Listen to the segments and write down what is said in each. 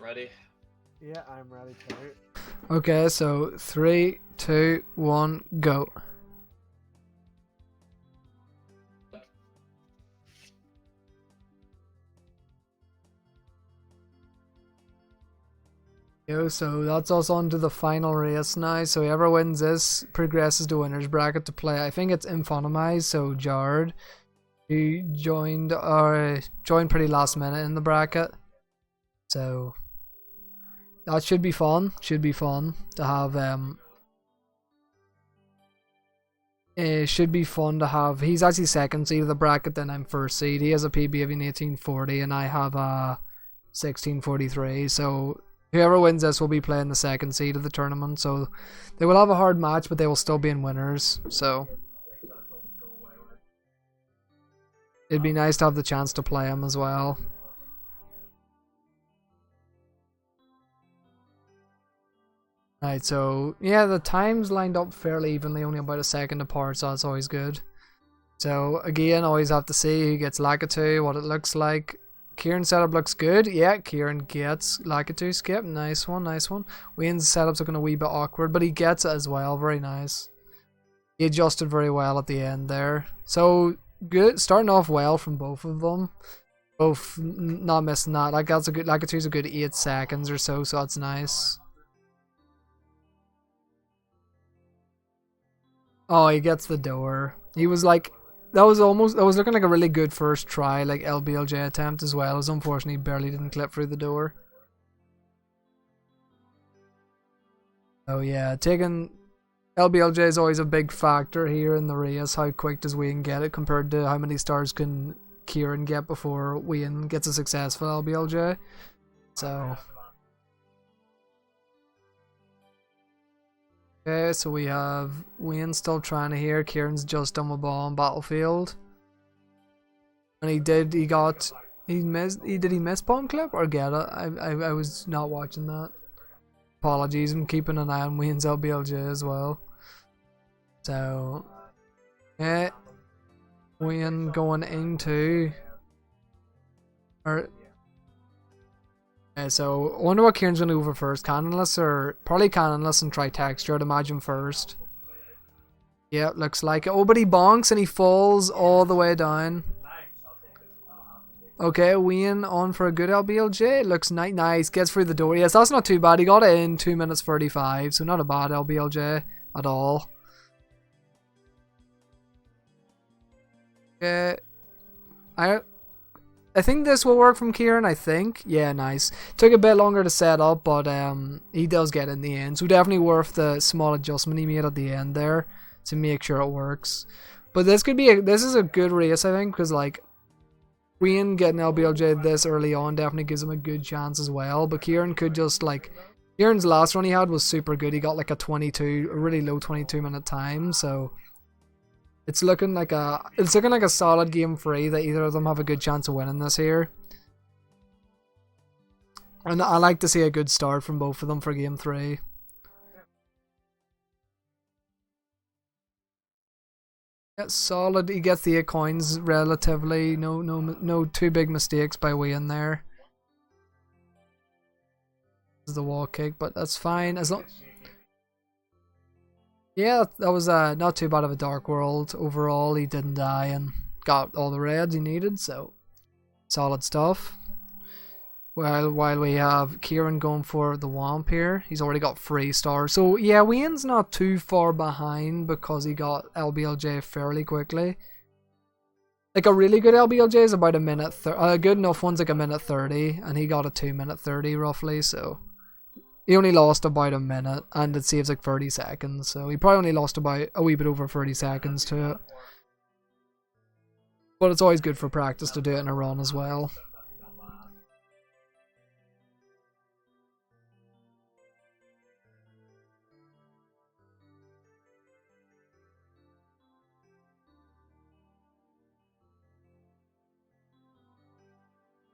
ready. Yeah, I'm ready too. Okay, so 3, 2, 1, go. Yo, so that's us on to the final race now. So whoever wins this progresses to winner's bracket to play. I think it's Infonomize, so Jared, who joined pretty last minute in the bracket. So that should be fun. Should be fun to have it should be fun to have. He's actually second seed of the bracket, then I'm first seed. He has a PB of an 1840 and I have a 1643. So whoever wins this will be playing the second seed of the tournament. So they will have a hard match, but they will still be in winners. So it'd be nice to have the chance to play him as well. Right, so yeah, the times lined up fairly evenly, only about a second apart, so that's always good. So again, always have to see who gets Lakitu, what it looks like. Kieran's setup looks good. Yeah, Kieran gets Lakitu skip. Nice one, nice one. Wayne's setup's looking a wee bit awkward, but he gets it as well. Very nice. He adjusted very well at the end there. So good, starting off well from both of them. Both not missing that. Like that's a good. Lakitu's a good 8 seconds or so, so that's nice. Oh, he gets the door. He was like, that was looking like a really good first try, like LBLJ attempt as well, as unfortunately barely didn't clip through the door. Oh yeah, taking LBLJ is always a big factor here in the race. How quick does Wayne get it compared to how many stars can Kieran get before Wayne gets a successful LBLJ? So okay, so we have Wayne still trying to hear. Kieran's just done with ball on battlefield. And did he miss bomb clip or get it? I was not watching that. Apologies, I'm keeping an eye on Wayne's LBLJ as well. So yeah, Wayne going into so I wonder what Kieran's going to go for first. Cannonless or probably Cannonless and try texture, I'd imagine first. Yeah, looks like it. Oh, but he bonks and he falls all the way down. Okay, Wayne on for a good LBLJ. Looks nice. Gets through the door. Yes, that's not too bad. He got it in 2 minutes 35, so not a bad LBLJ at all. Okay. I think this will work from Kieran, I think. Yeah, nice. Took a bit longer to set up, but he does get it in the end. So definitely worth the small adjustment he made at the end there to make sure it works. But this is a good race, I think, because like Wayne getting LBLJ this early on definitely gives him a good chance as well. But Kieran could just like Kieran's last run he had was super good. He got like a really low 22-minute time, so it's looking like a solid game 3 that either of them have a good chance of winning this here. And I like to see a good start from both of them for game 3. Yeah, solid. He gets the 8 coins relatively. No too big mistakes by Wayne there. This is the wall kick, but that's fine as long. Yeah, that was not too bad of a Dark World overall. He didn't die and got all the reds he needed, so solid stuff. While we have Kieran going for the Womp here, he's already got 3 stars. So yeah, Wayne's not too far behind because he got LBLJ fairly quickly. Like a really good LBLJ is about a minute. A good enough one's like a minute 30, and he got a 2-minute 30 roughly. So he only lost about a minute, and it saves like 30 seconds. So he probably only lost about a wee bit over 30 seconds to it. But it's always good for practice to do it in a run as well.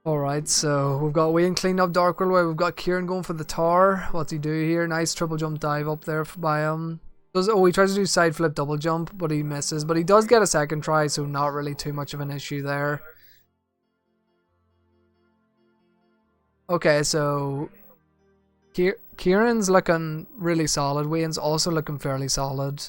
Alright, so we've got Wayne cleaned up Dark World Way. We've got Kieran going for the tower. What's he do here? Nice triple jump dive up there by him. He tries to do side flip double jump, but he misses. But he does get a second try, so not really too much of an issue there. Okay, so Kieran's looking really solid. Wayne's also looking fairly solid.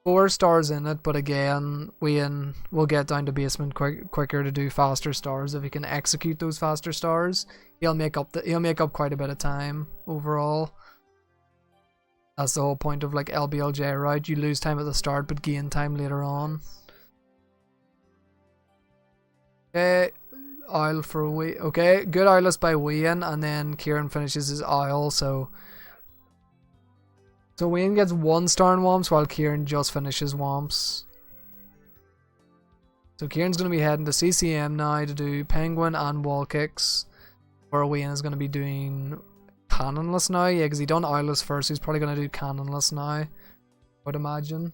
4 stars in it, but again, Wayne will get down to basement quicker to do faster stars. If he can execute those faster stars, he'll make up quite a bit of time overall. That's the whole point of like LBLJ, right? You lose time at the start, but gain time later on. Okay, oil for Wayne. Okay, good oilless by Wayne, and then Kieran finishes his oil. So Wayne gets 1 star in Womps while Kieran just finishes Womps. So Kieran's going to be heading to CCM now to do Penguin and Wall Kicks. Where Wayne is going to be doing Cannonless now. Yeah, because he done Oilless first. He's probably going to do Cannonless now, I would imagine.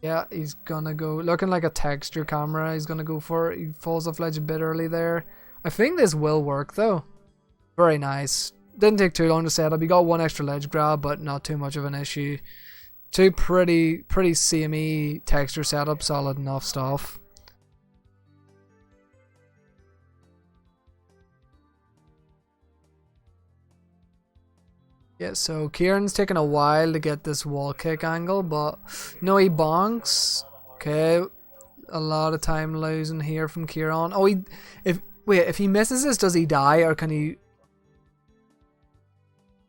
Yeah, he's going to go looking like a texture camera. He's going to go for it. He falls off ledge a bit early there. I think this will work though. Very nice. Didn't take too long to set up. He got 1 extra ledge grab, but not too much of an issue. 2 pretty samey texture setup, solid enough stuff. Yeah, so Kieran's taking a while to get this wall kick angle, but no, he bonks. Okay, a lot of time losing here from Kieran. Oh, if he misses this, does he die or can he?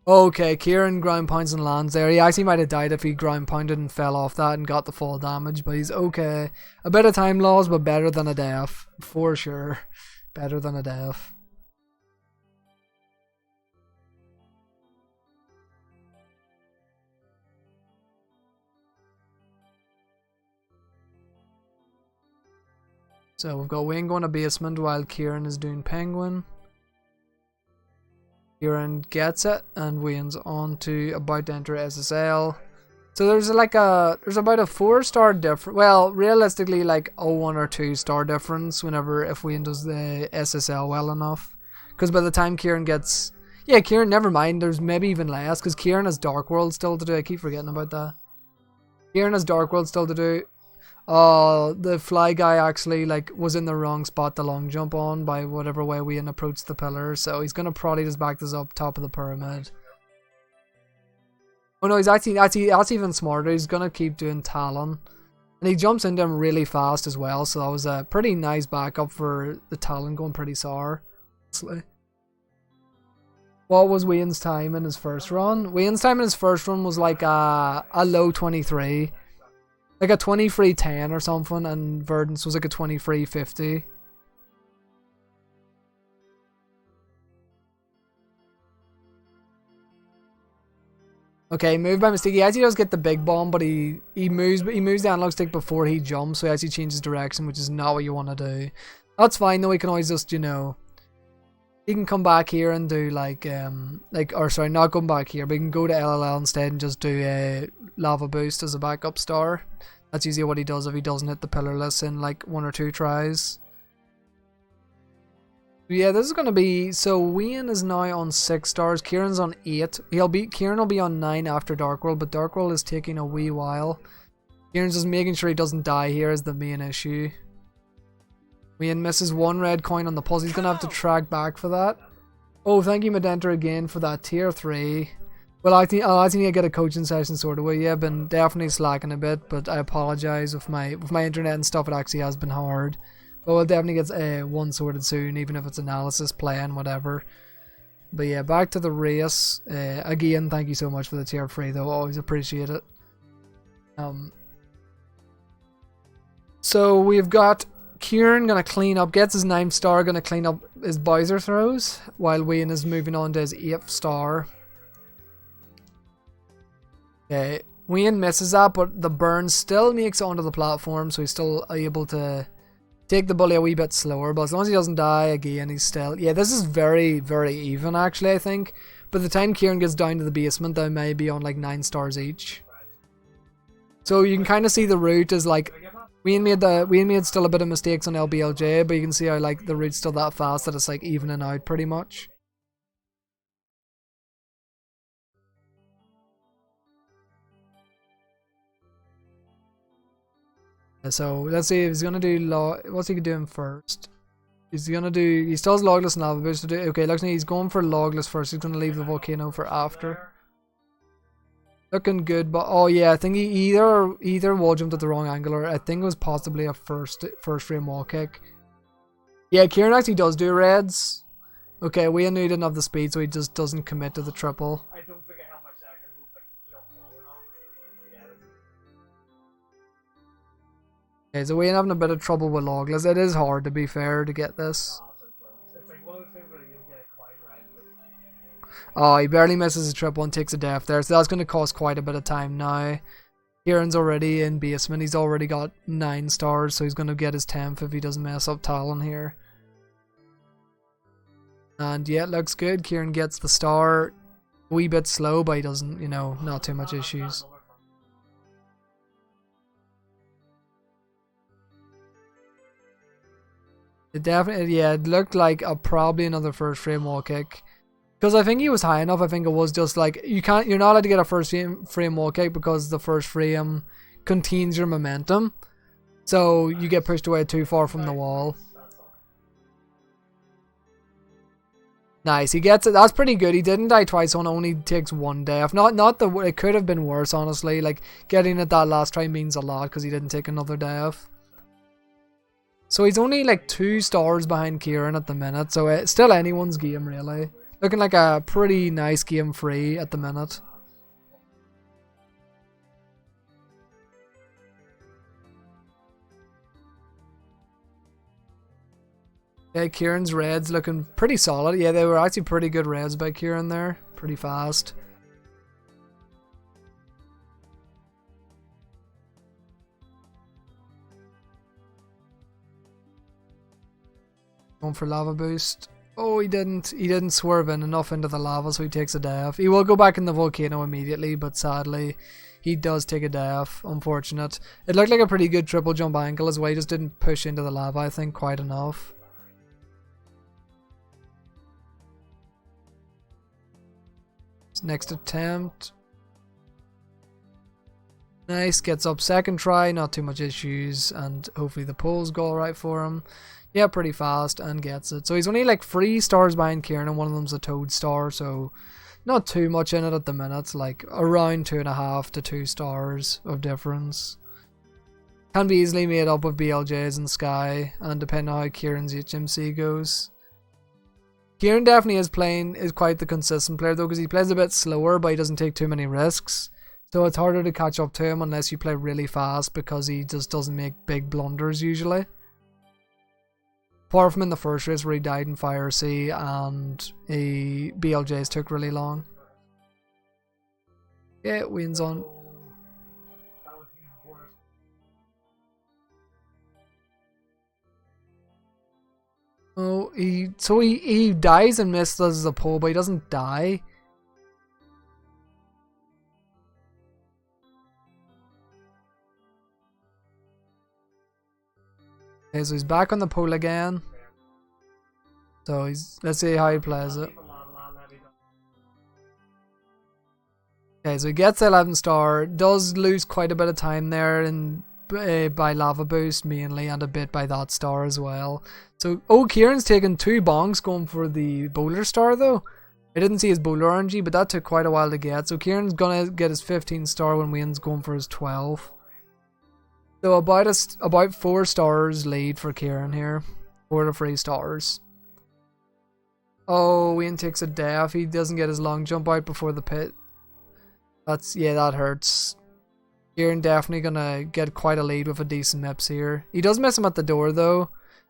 Okay, Kieran ground pounds and lands there. He actually might have died if he ground pounded and fell off that and got the full damage, but he's okay. A bit of time loss, but better than a death. For sure. Better than a death. So we've got Wayne going to basement while Kieran is doing Penguin. Kieran gets it, and Wayne's on to about to enter SSL. So there's about a 4 star difference. Well, realistically, like a 1 or 2 star difference if Wayne does the SSL well enough. Because by the time Kieran gets, yeah, Kieran, never mind. There's maybe even less because Kieran has Dark World still to do. I keep forgetting about that. Kieran has Dark World still to do. The fly guy actually was in the wrong spot to long jump on by whatever way Wayne approached the pillar, so he's gonna probably just back this up top of the pyramid. Oh no, he's actually that's even smarter. He's gonna keep doing Talon, and he jumps into him really fast as well. So that was a pretty nice backup for the Talon going pretty sour. What was Wayne's time in his first run? Wayne's time in his first run was like a low 23. Like a 23.10 or something, and Verdant's was like a 23.50. Okay, move by mistake. He actually does get the big bomb, but he moves the analog stick before he jumps, so he actually changes direction, which is not what you want to do. That's fine though. He can always just, he can come back here and do not come back here, but he can go to LLL instead and just do a lava boost as a backup star. That's usually what he does if he doesn't hit the pillarless in like 1 or 2 tries. Yeah, this is gonna be, so Wayne is now on 6 stars. Kieran's on 8. Kieran will be on 9 after Dark World, but Dark World is taking a wee while. Kieran's just making sure he doesn't die here is the main issue. Wayne misses 1 red coin on the pulse. He's gonna have to track back for that. Oh, thank you, Medenter, again for that tier 3. Well, I think I need to get a coaching session sorted away. Yeah, I've been definitely slacking a bit, but I apologise with my internet and stuff. It actually has been hard, but we'll definitely get one sorted soon, even if it's analysis, playing, whatever. But yeah, back to the race. Again, thank you so much for the tier 3, though. Always appreciate it. So we've got Kieran gonna clean up, gets his 9th star, gonna clean up his Bowser throws, while Wayne is moving on to his 8th star. Okay, Wayne misses that, but the burn still makes it onto the platform, so he's still able to take the bully a wee bit slower. But as long as he doesn't die again, he's still... Yeah, this is very, very even, actually, I think. By the time Kieran gets down to the basement, they may be on like 9 stars each. So you can kind of see the route is like... Wayne made still a bit of mistakes on LBLJ, but you can see how like the route's still that fast that it's like evening out pretty much. So let's see if he's gonna do what's he doing first. He's gonna do. He still has logless and lava boost to do. Okay, looks like he's going for logless first. He's gonna leave the volcano for after. Looking good, but oh yeah, I think he either wall jumped at the wrong angle, or I think it was possibly a first frame wall kick. Yeah, Kieran actually does do reds. Okay, we knew he didn't have the speed, so he just doesn't commit to the triple. I don't forget how much I can move, like, jump all in on. Yeah. Okay, so we're having a bit of trouble with logless. It is hard, to be fair, to get this. Oh, so close. It's like one of those things where you get it quite right. Oh, he barely misses a triple and takes a death there, so that's going to cost quite a bit of time now. Kieran's already in basement. He's already got 9 stars, so he's going to get his 10th if he doesn't mess up Talon here. And yeah, it looks good. Kieran gets the star. A wee bit slow, but he doesn't, you know, not too much issues. It definitely, yeah, it looked like probably another first frame wall kick. Because I think he was high enough. I think it was just like, you're not allowed to get a first frame wall kick because the first frame contains your momentum. So you get pushed away too far from the wall. Nice, he gets it. That's pretty good. He didn't die twice, so it only takes 1 death. Not the. It could have been worse, honestly. Like, getting it that last try means a lot because he didn't take another death. So he's only like 2 stars behind Kieran at the minute. So it's still anyone's game, really. Looking like a pretty nice game free at the minute. Yeah, Kieran's reds looking pretty solid. Yeah, they were actually pretty good reds by Kieran there. Pretty fast. Going for lava boost. Oh, he didn't swerve in enough into the lava, so he takes a death. He will go back in the volcano immediately, but sadly, he does take a death. Unfortunate. It looked like a pretty good triple jump angle as well. He just didn't push into the lava, I think, quite enough. Next attempt. Nice, gets up second try, not too much issues, and hopefully the poles go alright for him. Yeah, pretty fast, and gets it. So he's only like 3 stars behind Kieran, and one of them's a toad star, so not too much in it at the minute, like around 2.5 to 2 stars of difference. Can be easily made up with BLJs and Sky, and depending on how Kieran's HMC goes. Kieran definitely is quite the consistent player though, because he plays a bit slower, but he doesn't take too many risks. So it's harder to catch up to him unless you play really fast, because he just doesn't make big blunders usually. Apart from in the first race where he died in Fire Sea and BLJs took really long. Yeah, wins on. Oh, he dies and misses the pole, but he doesn't die. Okay, so he's back on the pole again. So let's see how he plays it. Okay, so he gets the 11 star, does lose quite a bit of time there and by lava boost mainly, and a bit by that star as well. So, oh, Kieran's taken 2 bonks going for the boulder star though. I didn't see his boulder RNG, but that took quite a while to get. So Kieran's gonna get his 15 star when Wayne's going for his 12. So about 4 stars lead for Kieran here. 4 to 3 stars. Oh, Wayne takes a death. He doesn't get his long jump out before the pit. That hurts. Kieran definitely gonna get quite a lead with a decent mips here. He does miss him at the door though,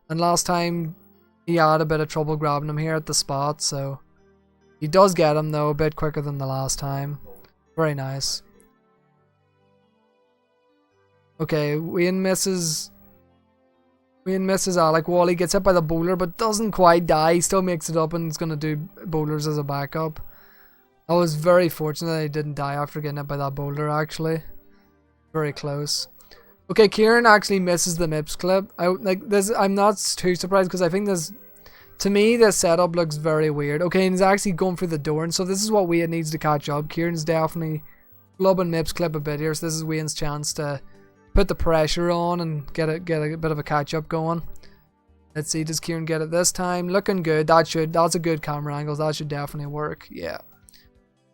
and last time he had a bit of trouble grabbing him here at the spot, so he does get him though a bit quicker than the last time. Very nice. Okay, Wayne misses Alec Wall. He gets hit by the bowler but doesn't quite die. He still makes it up and is gonna do bowlers as a backup. I was very fortunate that he didn't die after getting hit by that boulder actually. Very close. Okay, Kieran actually misses the MIPS clip. I'm not too surprised because I think to me this setup looks very weird. Okay, and he's actually going for the door, and so this is what Wayne needs to catch up. Kieran's definitely flubbing MIPS clip a bit here, so this is Wayne's chance to put the pressure on and get a bit of a catch up going. Let's see, does Kieran get it this time? Looking good. That's a good camera angle. That should definitely work. Yeah.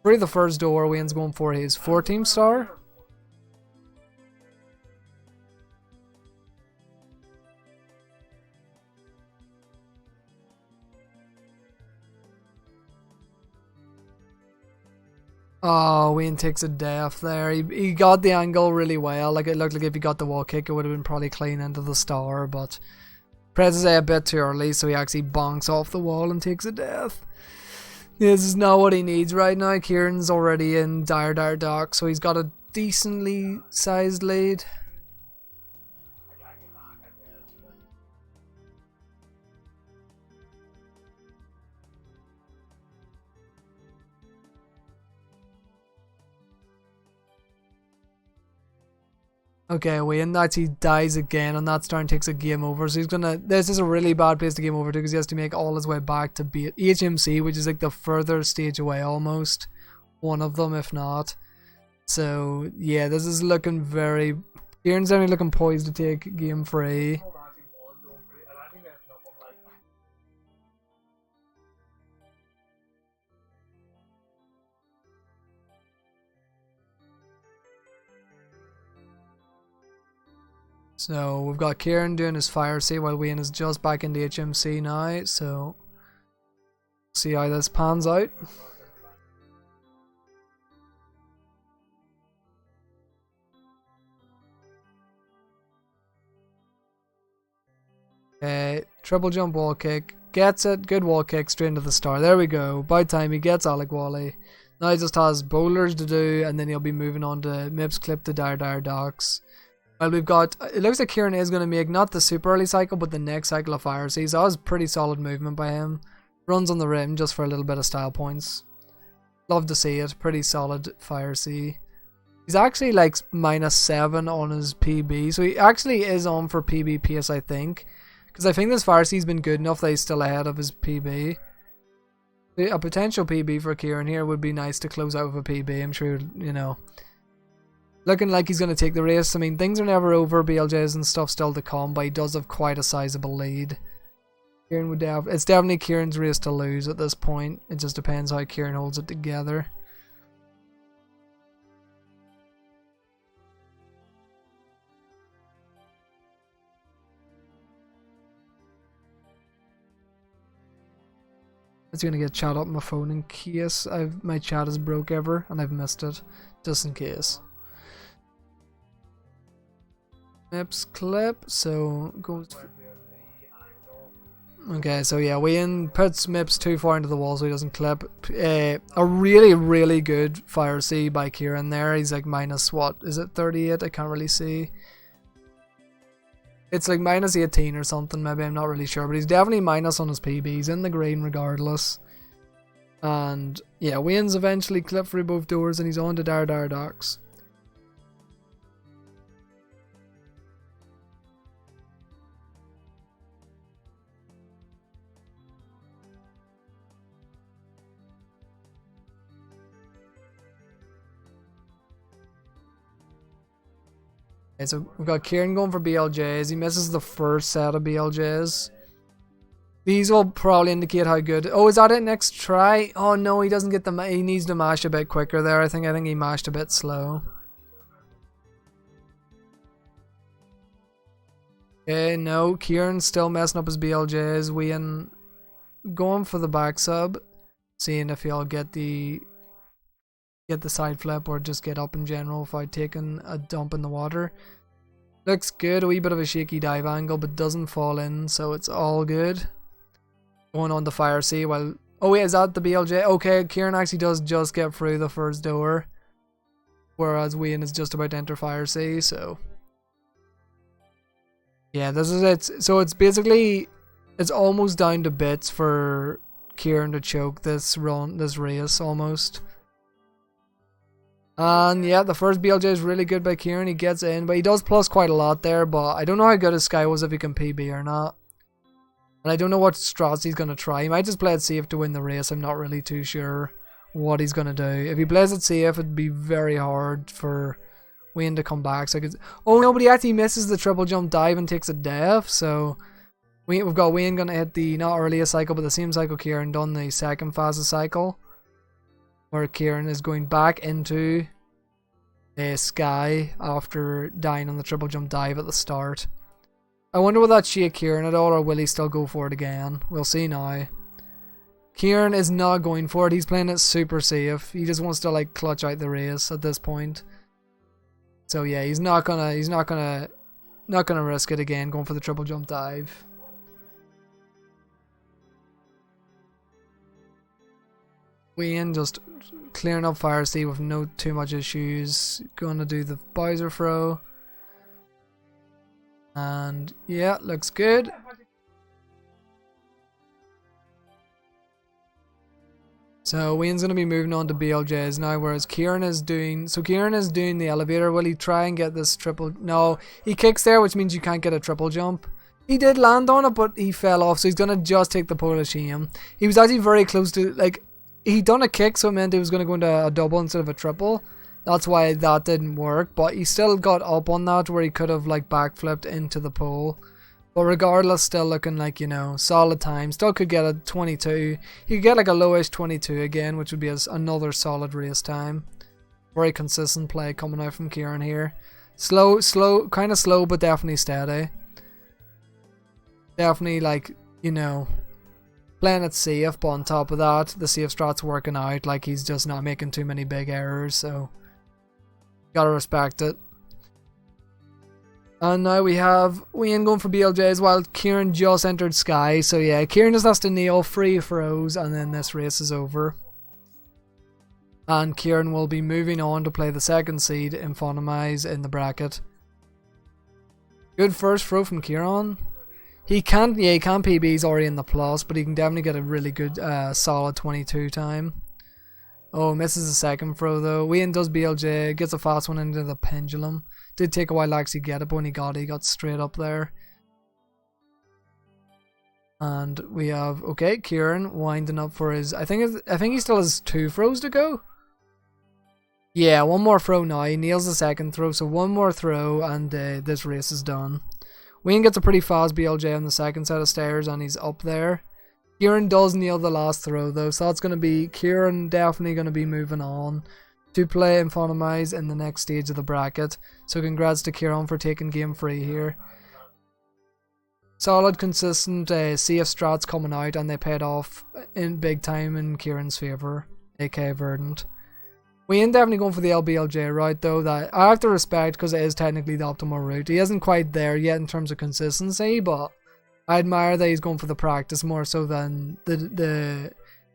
Through the first door, Wayne's going for his 14 star. Oh, Wayne takes a death there. He got the angle really well. Like, it looked like if he got the wall kick, it would have been probably clean into the star, but presses a bit too early, so he actually bonks off the wall and takes a death. This is not what he needs right now. Kieran's already in dire dock, so he's got a decently sized lead. Okay, Wayne actually dies again, and that turn takes a game over. So he's gonna. This is a really bad place to game over to, because he has to make all his way back to HMC, which is like the further stage away almost. One of them, if not. So yeah, this is looking very. Kieran's only looking poised to take game 3. So we've got Kieran doing his fire C while Wayne is just back into HMC now, so see how this pans out. Okay, triple jump wall kick, gets it, good wall kick straight into the star. There we go. By time he gets Alec Wally. Now he just has boulders to do, and then he'll be moving on to Mips clip to dire docks. Well, we've got, it looks like Kieran is going to make not the super early cycle, but the next cycle of fire seas. That was pretty solid movement by him. Runs on the rim just for a little bit of style points. Love to see it. Pretty solid fire sea. He's actually like -7 on his PB, so he actually is on for PB pace, I think. Because I think this fire sea's been good enough that he's still ahead of his PB. A potential PB for Kieran here would be nice to close out with a PB. I'm sure, you know. Looking like he's going to take the race. I mean, things are never over. BLJs and stuff still to come, but he does have quite a sizable lead. Kieran would it's definitely Kieran's race to lose at this point. It just depends how Kieran holds it together. It's going to get chat up on my phone in case my chat is broke ever and I've missed it, just in case. Mips clip, so goes. Okay, so yeah, Wayne puts Mips too far into the wall so he doesn't clip. A really, really good fire C by Kieran there. He's like minus what? Is it 38? I can't really see. It's like -18 or something, maybe, I'm not really sure, but he's definitely minus on his PB. He's in the green regardless. And yeah, Wayne's eventually clipped through both doors and he's on to dire docks. Okay, so we've got Kieran going for BLJs. He misses the first set of BLJs. These will probably indicate how good. Oh, is that it? Next try? Oh no, he doesn't get the. He needs to mash a bit quicker there. I think he mashed a bit slow. Okay, no, Kieran's still messing up his BLJs. Wayne going for the back sub, seeing if he'll get the side flip or just get up in general without taking a dump in the water. Looks good, a wee bit of a shaky dive angle, but doesn't fall in, so it's all good. Going on the fire C while. Oh wait, is that the BLJ? Okay, Kieran actually does just get through the first door, whereas Wayne is just about to enter fire C. So yeah, this is it. So it's basically, it's almost down to bits for Kieran to choke this race almost. And yeah, the first BLJ is really good by Kieran. He gets in, but he does plus quite a lot there. But I don't know how good his Sky was, if he can PB or not. And I don't know what strats he's going to try. He might just play it safe to win the race. I'm not really too sure what he's going to do. If he plays it safe, it'd be very hard for Wayne to come back. So I could. Oh no, but he actually misses the triple jump dive and takes a death. So We've got Wayne going to hit the not earliest cycle, but the same cycle Kieran done, the second fastest cycle, where Kieran is going back into a Sky after dying on the triple jump dive at the start. I wonder will that shake Kieran at all, or will he still go for it again? We'll see now. Kieran is not going for it. He's playing it super safe. He just wants to like clutch out the race at this point. So yeah, he's not gonna risk it again, going for the triple jump dive. Wayne just clearing up Fire Sea with no too much issues. Gonna do the Bowser throw. And yeah, looks good. So Wayne's gonna be moving on to BLJs now, whereas Kieran is doing the elevator. Will he try and get this triple? No, he kicks there, which means you can't get a triple jump. He did land on it, but he fell off, so he's gonna just take the Polish aim. He was actually very close to, like, he done a kick, so it meant he was gonna go into a double instead of a triple. That's why that didn't work, but he still got up on that where he could have like backflipped into the pole. But regardless, still looking like, you know, solid time. Still could get a 22. He could get like a lowish 22 again, which would be another solid race time. Very consistent play coming out from Kieran here. Slow, kind of slow, but definitely steady. Definitely, like, you know, playing it safe, but on top of that, the safe strat's working out. Like, he's just not making too many big errors, so gotta respect it. And now we have Wayne going for BLJs while Kieran just entered Sky. So yeah, Kieran just has to nail 3 throws and then this race is over. And Kieran will be moving on to play the second seed in Phonomize in the bracket. Good first throw from Kieran. He can't PB, he's already in the plus, but he can definitely get a really good solid 22 time. Oh, misses the second throw though. Wayne does BLJ, gets a fast one into the pendulum. Did take a while to actually get it, but when he got straight up there. And we have, okay, Kieran winding up for his, I think he still has 2 throws to go. Yeah, one more throw now. He nails the second throw, so one more throw and this race is done. Wayne gets a pretty fast BLJ on the second set of stairs and he's up there. Kieran does nail the last throw though, so that's going to be Kieran definitely going to be moving on to play in Phonomize in the next stage of the bracket. So congrats to Kieran for taking game 3 here. Solid, consistent, safe strats coming out and they paid off in big time in Kieran's favour, aka Verdant. Wayne definitely going for the LBLJ route though, that I have to respect because it is technically the optimal route. He isn't quite there yet in terms of consistency, but I admire that he's going for the practice more so than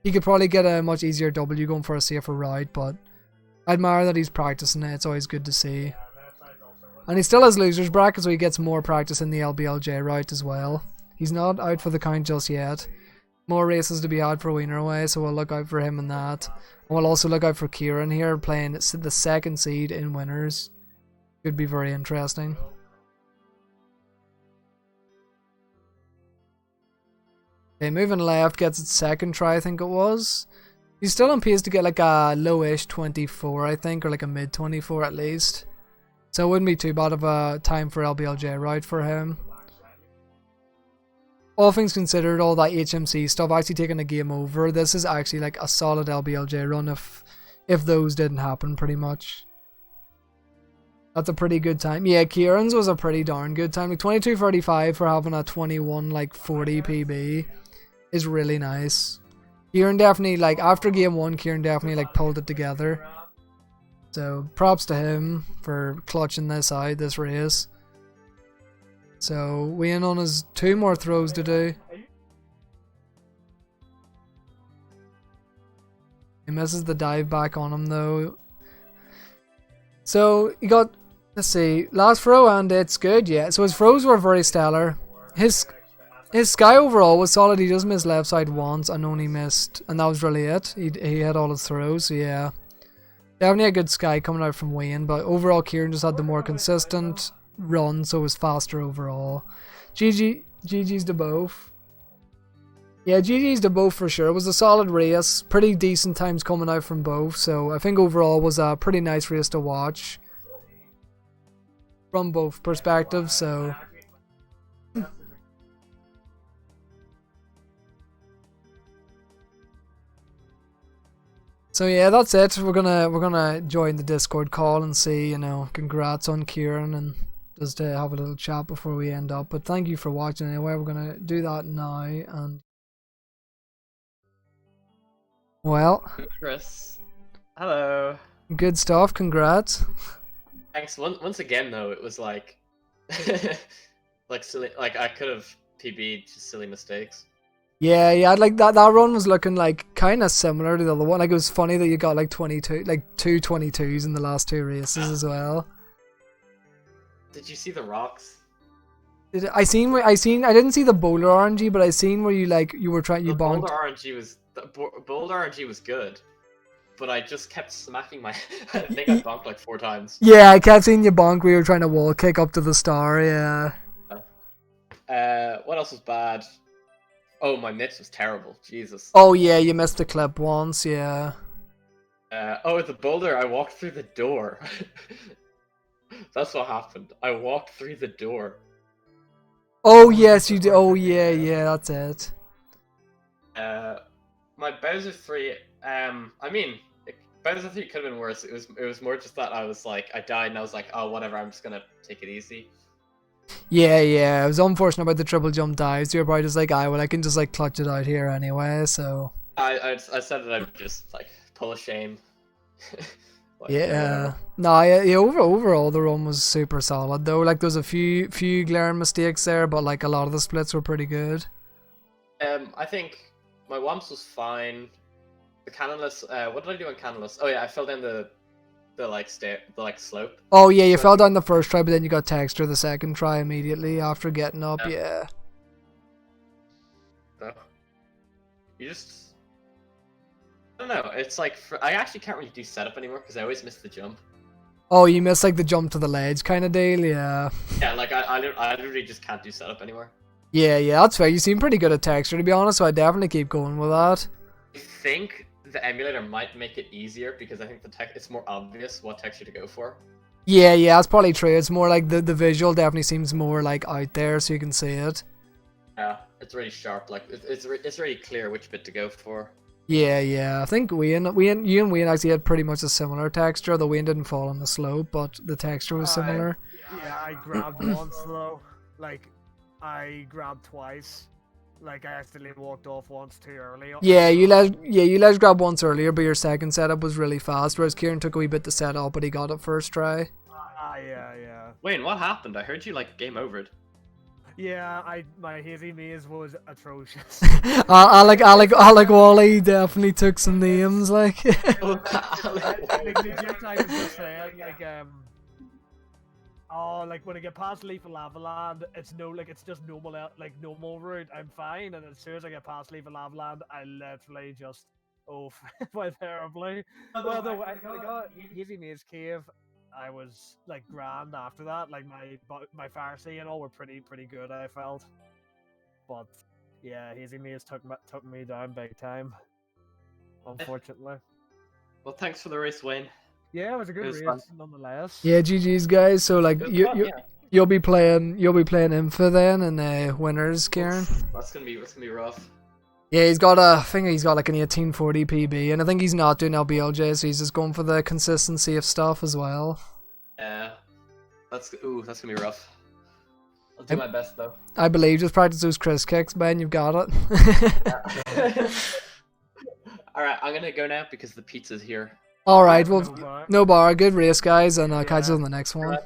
he could probably get a much easier W going for a safer route, but I admire that he's practicing it. It's always good to see. And he still has losers bracket, so he gets more practice in the LBLJ route as well. He's not out for the count just yet. More races to be had for WiinerWay, so we'll look out for him in that. And we'll also look out for Kieran here playing the second seed in winners. Could be very interesting. Okay, moving left, gets its second try, I think it was. He's still on pace to get like a lowish 24, I think, or like a mid 24 at least. So it wouldn't be too bad of a time for LBLJ route for him. All things considered, all that HMC stuff actually taking a game over. This is actually like a solid LBLJ run if those didn't happen pretty much. That's a pretty good time. Yeah, Kieran's was a pretty darn good time. Like 22:35 for having a 21 like 40 PB is really nice. Kieran definitely, like, after game 1, Kieran definitely like pulled it together. So props to him for clutching this out, this race. So Wayne on his 2 more throws to do. He misses the dive back on him though. So he got, let's see, last throw and it's good, yeah. So his throws were very stellar. His Sky overall was solid. He just missed left side once and only missed, and that was really it. He had all his throws, so yeah. Definitely a good Sky coming out from Wayne, but overall Kieran just had the more consistent run, so it was faster overall. GG's to both. Yeah, GG's to both for sure. It was a solid race. Pretty decent times coming out from both, so I think overall was a pretty nice race to watch from both perspectives, so So yeah, that's it. We're gonna join the Discord call and see, congrats on Kieran and just have a little chat before we end up. But thank you for watching anyway. We're gonna do that now and well, Chris. Hello. good stuff. Congrats. Thanks. Once again though, it was like like silly, like I could have PB'd just silly mistakes. Yeah, like that run was looking like kind of similar to the other one. Like it was funny that you got like 22, like 2 22s in the last 2 races as well. Did you see the rocks? I didn't see the Boulder RNG, but I seen where you were trying, you bonked. Boulder RNG was good, but I just kept smacking my. I think I bonked like 4 times. Yeah, I kept seeing you bonk. We were trying to wall kick up to the star. Yeah. What else was bad? Oh, my mitts was terrible. Jesus. Oh yeah, you missed the clip once. Yeah. Oh, the boulder. I walked through the door. That's what happened. I walked through the door. Oh yes, you did. Oh yeah, that's it. My Bowser 3. I mean, Bowser 3 could have been worse. It was more just that I was like, I died and I was like, oh whatever. I'm just gonna take it easy. Yeah, it was unfortunate about the triple jump dives. You're probably just like, I can just like clutch it out here anyway. So I said that I would just like pull a shame. Like, yeah, no, yeah. Overall, the run was super solid though. Like there's a few glaring mistakes there, but like a lot of the splits were pretty good. I think my Wumps was fine. The cannonless. What did I do on cannonless? Oh yeah, I fell down the slope. Oh yeah, you fell down the first try, but then you got texture the second try immediately after getting up. Yeah. So, you just. I don't know. It's like I actually can't really do setup anymore because I always miss the jump. Oh, you miss like the jump to the ledge kind of deal, yeah. Yeah, like I literally just can't do setup anymore. Yeah, that's fair. You seem pretty good at texture, to be honest, so I definitely keep going with that. I think the emulator might make it easier because I think it's more obvious what texture to go for. Yeah, that's probably true. It's more like the visual definitely seems more like out there, so you can see it. Yeah, it's really sharp. Like it's really clear which bit to go for. Yeah. I think you and Wayne actually had pretty much a similar texture. The Wayne didn't fall on the slope, but the texture was similar. Yeah, I grabbed once though. Like, I grabbed twice. Like, I accidentally walked off once too early. Yeah, you let grab once earlier, but your second setup was really fast, whereas Kieran took a wee bit to set up, but he got it first try. Yeah. Wayne, what happened? I heard you like game overed. Yeah, my hazy maze was atrocious. Alec Wally definitely took some names, like. Like legit, I was just saying, like when I get past Leaf and Lava Land, it's just normal route. I'm fine, and as soon as I get past Leaf and Lava Land, I literally just went terribly. Well, though I got Hazy Maze Cave. I was like grand after that. Like my Pharisee and all were pretty good, I felt. But yeah, Hazy Maze took me down big time, unfortunately. Well, thanks for the race, Wayne. Yeah, it was a good race fun. nonetheless. Yeah, GG's guys. So like you'll be playing Infa then and winners, Kieran. That's gonna be rough. Yeah, he's got like an 1840 PB, and I think he's not doing LBLJ, so he's just going for the consistency of stuff as well. Yeah, that's gonna be rough. I'll do my best though. I believe just practice those Chris kicks, Ben. You've got it. All right, I'm gonna go now because the pizza's here. All right, well, no bar. Good race, guys, and I'll catch you on the next one.